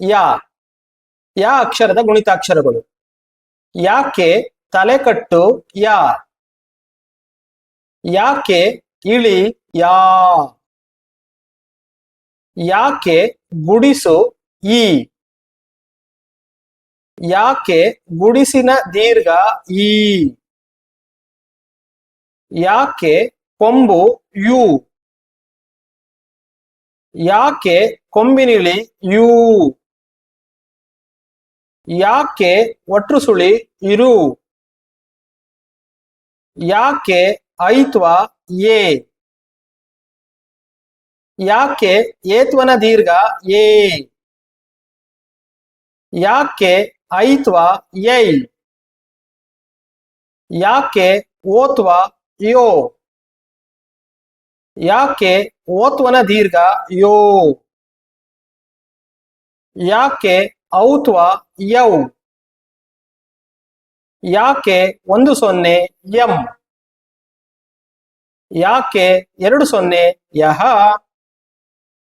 ಯಾ ಯಾ ಅಕ್ಷರದ ಗುಣಿತಾಕ್ಷರಗಳು. ಯಾಕೆ ತಲೆಕಟ್ಟು ಯಾ. ಯಾಕೆ ಇಳಿ ಯಾ. ಯಾಕೆ ಗುಡಿಸು ಈ. ಯಾಕೆ ಗುಡಿಸಿನ ದೀರ್ಘ ಈ. ಯಾಕೆ ಕೊಂಬು ಯು. ಯಾಕೆ ಕೊಂಬಿನಿಳಿ ಯು. ಯಾಕೆ ಒಟ್ರುಸುಳಿ ಇರು. ಯಾಕೆ ಐತ್ವ ಏ. ಯಾಕೆ ಏತ್ವನ ದೀರ್ಘ ಏ. ಯಾಕೆ ಐತ್ವ ಯೈ. ಯಾಕೆ ಓತ್ವ ಯೋ. ಯಾಕೆ ಓತ್ವನ ದೀರ್ಘ ಯೋ. ಯಾಕೆ ಔತ್ವ ಯೌ. ಯಾಕೆ 10 ಎಂ. ಯಾಕೆ 20 ಯಹ.